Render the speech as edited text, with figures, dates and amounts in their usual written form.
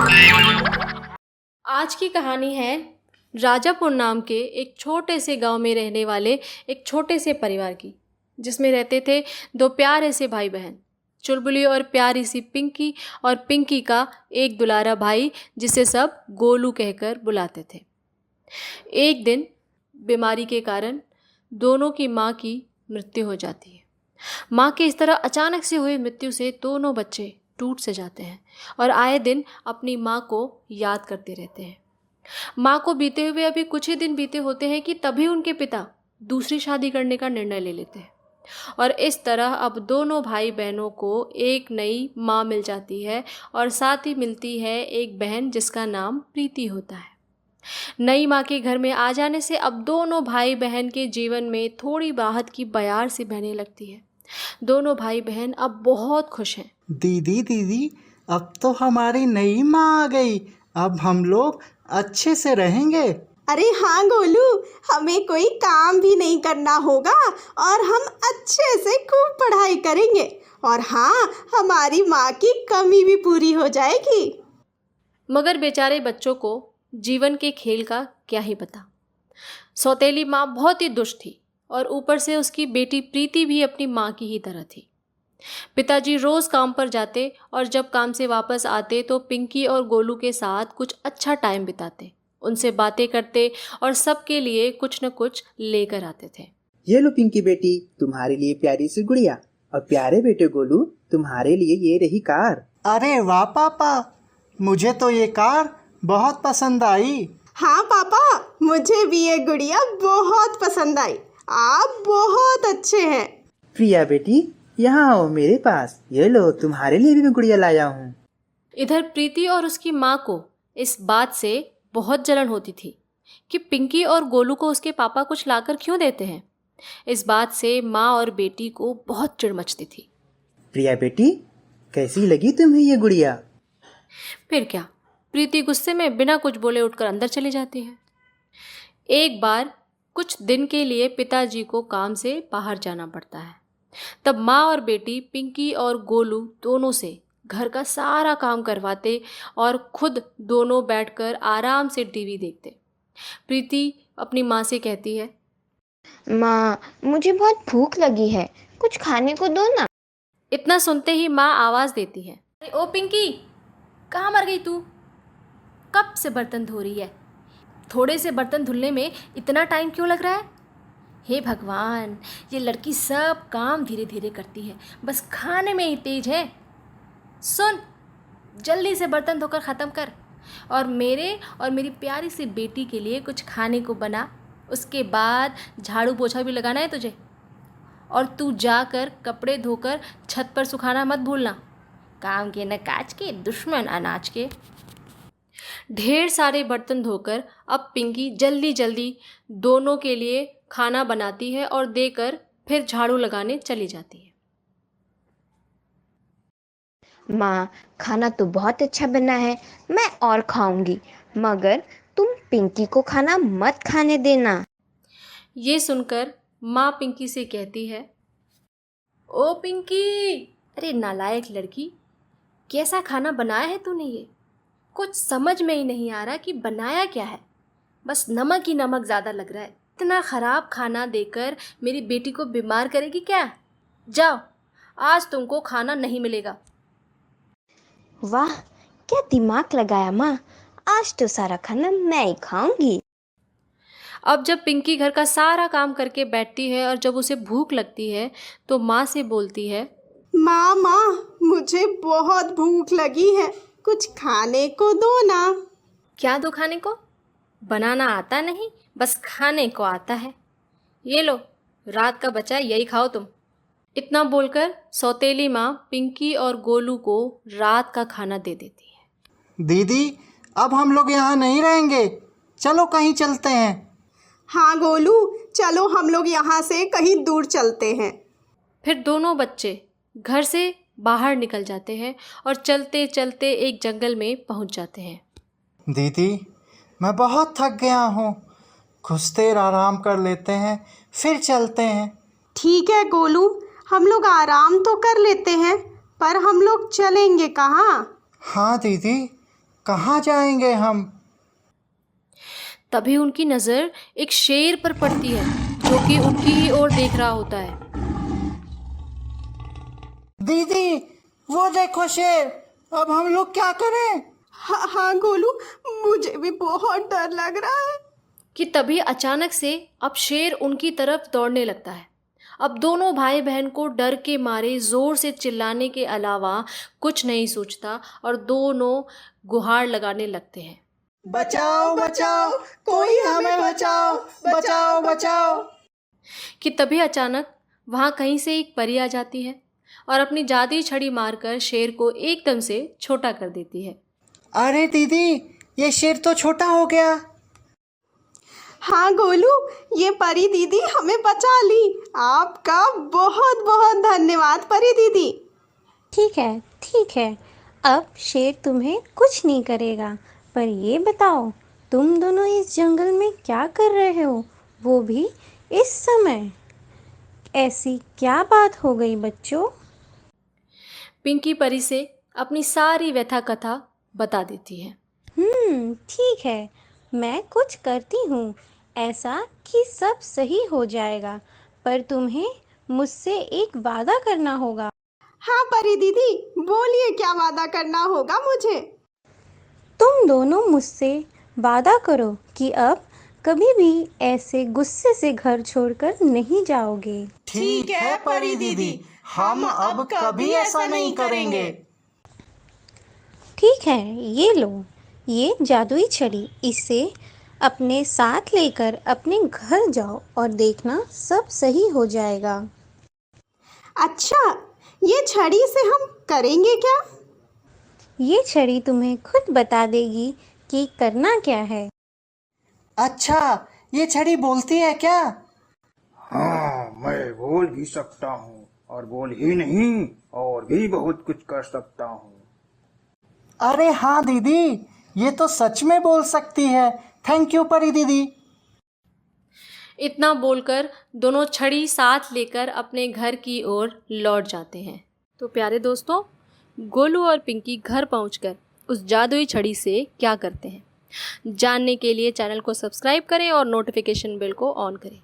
आज की कहानी है राजापुर नाम के एक छोटे से गांव में रहने वाले एक छोटे से परिवार की, जिसमें रहते थे दो प्यारे से भाई बहन, चुलबुली और प्यारी सी पिंकी, और पिंकी का एक दुलारा भाई जिसे सब गोलू कहकर बुलाते थे। एक दिन बीमारी के कारण दोनों की माँ की मृत्यु हो जाती है। माँ के इस तरह अचानक से हुई मृत्यु से दोनों बच्चे टूट से जाते हैं और आए दिन अपनी माँ को याद करते रहते हैं। माँ को बीते हुए अभी कुछ ही दिन बीते होते हैं कि तभी उनके पिता दूसरी शादी करने का निर्णय ले लेते हैं और इस तरह अब दोनों भाई बहनों को एक नई माँ मिल जाती है और साथ ही मिलती है एक बहन जिसका नाम प्रीति होता है। नई माँ के घर में आ जाने से अब दोनों भाई बहन के जीवन में थोड़ी राहत की बयार सी बहने लगती है। दोनों भाई बहन अब बहुत खुश हैं। दीदी, अब तो हमारी नई माँ आ गई। अब हम लोग अच्छे से रहेंगे। अरे हाँ गोलू, हमें कोई काम भी नहीं करना होगा और हम अच्छे से खूब पढ़ाई करेंगे और हाँ, हमारी माँ की कमी भी पूरी हो जाएगी। मगर बेचारे बच्चों को जीवन के खेल का क्या ही पता। सौतेली माँ बहुत ही दुष्ट थी और ऊपर से उसकी बेटी प्रीति भी अपनी माँ की ही तरह थी। पिताजी रोज़ काम पर जाते और जब काम से वापस आते तो पिंकी और गोलू के साथ कुछ अच्छा टाइम बिताते, उनसे बातें करते और सबके लिए कुछ न कुछ लेकर आते थे। ये लो पिंकी बेटी, तुम्हारे लिए प्यारी सी गुड़िया, और प्यारे बेटे गोलू, तुम्हारे लिए ये रही कार। अरे वाह पापा, मुझे तो ये कार बहुत पसंद आई। हाँ पापा, मुझे भी ये गुड़िया बहुत पसंद आई। आप बहुत अच्छे हैं। प्रिया बेटी, यहाँ आओ मेरे पास। ये लो, तुम्हारे लिए भी मैं गुड़िया लाया हूँ। इधर प्रीति और उसकी माँ को इस बात से बहुत जलन होती थी कि पिंकी और गोलू को उसके पापा कुछ लाकर क्यों देते हैं। इस बात से माँ और बेटी को बहुत चिढ़ मचती थी। प्रिया बेटी, कैसी लगी तुम्हें ये गुड़िया? फिर क्या, प्रीति गुस्से में बिना कुछ बोले उठकर अंदर चली जाती है। एक बार कुछ दिन के लिए पिताजी को काम से बाहर जाना पड़ता है। तब माँ और बेटी पिंकी और गोलू दोनों से घर का सारा काम करवाते और खुद दोनों बैठकर आराम से टीवी देखते। प्रीति अपनी माँ से कहती है, माँ, मुझे बहुत भूख लगी है, कुछ खाने को दो ना। इतना सुनते ही माँ आवाज़ देती है, ओ पिंकी, कहाँ मर गई तू? कब से बर्तन धो रही है? थोड़े से बर्तन धुलने में इतना टाइम क्यों लग रहा है? हे भगवान, ये लड़की सब काम धीरे धीरे करती है, बस खाने में ही तेज है। सुन, जल्दी से बर्तन धोकर ख़त्म कर और मेरी प्यारी सी बेटी के लिए कुछ खाने को बना। उसके बाद झाड़ू पोछा भी लगाना है तुझे, और तू जाकर कपड़े धोकर छत पर सुखाना मत भूलना। काम के न काज के, दुश्मन अनाज के। ढेर सारे बर्तन धोकर अब पिंकी जल्दी जल्दी दोनों के लिए खाना बनाती है और देकर फिर झाड़ू लगाने चली जाती है। माँ, खाना तो बहुत अच्छा बना है, मैं और खाऊंगी, मगर तुम पिंकी को खाना मत खाने देना। ये सुनकर माँ पिंकी से कहती है, ओ पिंकी, अरे नालायक लड़की, कैसा खाना बनाया है तूने? ये कुछ समझ में ही नहीं आ रहा कि बनाया क्या है। बस नमक ही नमक ज़्यादा लग रहा है। इतना ख़राब खाना देकर मेरी बेटी को बीमार करेगी क्या? जाओ, आज तुमको खाना नहीं मिलेगा। वाह, क्या दिमाग लगाया माँ, आज तो सारा खाना मैं ही खाऊंगी। अब जब पिंकी घर का सारा काम करके बैठती है और जब उसे भूख लगती है तो माँ से बोलती है, माँ, मुझे बहुत भूख लगी है, कुछ खाने को दो ना। क्या दो खाने को? बनाना आता नहीं, बस खाने को आता है। ये लो, रात का बचा यही खाओ तुम। इतना बोलकर सौतेली माँ पिंकी और गोलू को रात का खाना दे देती है। दीदी, अब हम लोग यहाँ नहीं रहेंगे, चलो कहीं चलते हैं। हाँ गोलू, चलो हम लोग यहाँ से कहीं दूर चलते हैं। फिर दोनों बच्चे घर से बाहर निकल जाते हैं और चलते चलते एक जंगल में पहुँच जाते हैं। दीदी, मैं बहुत थक गया हूँ, कुछ देर आराम कर लेते हैं, फिर चलते हैं। ठीक है गोलू, हम लोग आराम तो कर लेते हैं, पर हम लोग चलेंगे कहाँ? हाँ दीदी, कहाँ जाएंगे हम? तभी उनकी नज़र एक शेर पर पड़ती है जो कि उनकी ही ओर देख रहा होता है। दीदी, वो देखो शेर। अब हम लोग क्या करें? हाँ हाँ गोलू, मुझे भी बहुत डर लग रहा है। कि तभी अचानक से अब शेर उनकी तरफ दौड़ने लगता है। अब दोनों भाई बहन को डर के मारे ज़ोर से चिल्लाने के अलावा कुछ नहीं सोचता और दोनों गुहार लगाने लगते हैं। बचाओ बचाओ, कोई हमें बचाओ, बचाओ बचाओ। कि तभी अचानक वहाँ कहीं से एक परी आ जाती है और अपनी जादुई छड़ी मारकर शेर को एकदम से छोटा कर देती है। अरे दीदी, ये शेर तो छोटा हो गया। हाँ गोलू, ये परी दीदी हमें बचा ली। आपका बहुत बहुत धन्यवाद परी दीदी। ठीक है, अब शेर तुम्हें कुछ नहीं करेगा। पर ये बताओ, तुम दोनों इस जंगल में क्या कर रहे हो, वो भी इस समय? ऐसी क्या बात हो गई बच्चों? पिंकी परी से अपनी सारी व्यथा कथा बता देती है। ठीक है, मैं कुछ करती हूँ ऐसा कि सब सही हो जाएगा। पर तुम्हें मुझसे एक वादा करना होगा। हाँ परी दीदी, बोलिए क्या वादा करना होगा मुझे? तुम दोनों मुझसे वादा करो कि अब कभी भी ऐसे गुस्से से घर छोड़कर नहीं जाओगे। ठीक है परी दीदी, हम अब कभी ऐसा नहीं करेंगे। ठीक है, ये लो, ये जादुई छड़ी। इसे अपने साथ लेकर अपने घर जाओ और देखना सब सही हो जाएगा। अच्छा, ये छड़ी से हम करेंगे क्या? ये छड़ी तुम्हें खुद बता देगी कि करना क्या है। अच्छा, ये छड़ी बोलती है क्या? हाँ, मैं बोल भी सकता हूँ, और बोल ही नहीं, और भी बहुत कुछ कर सकता हूँ। अरे हाँ दीदी, ये तो सच में बोल सकती है। थैंक यू परी दीदी। इतना बोलकर दोनों छड़ी साथ लेकर अपने घर की ओर लौट जाते हैं। तो प्यारे दोस्तों, गोलू और पिंकी घर पहुंचकर उस जादुई छड़ी से क्या करते हैं, जानने के लिए चैनल को सब्सक्राइब करें और नोटिफिकेशन बेल को ऑन करें।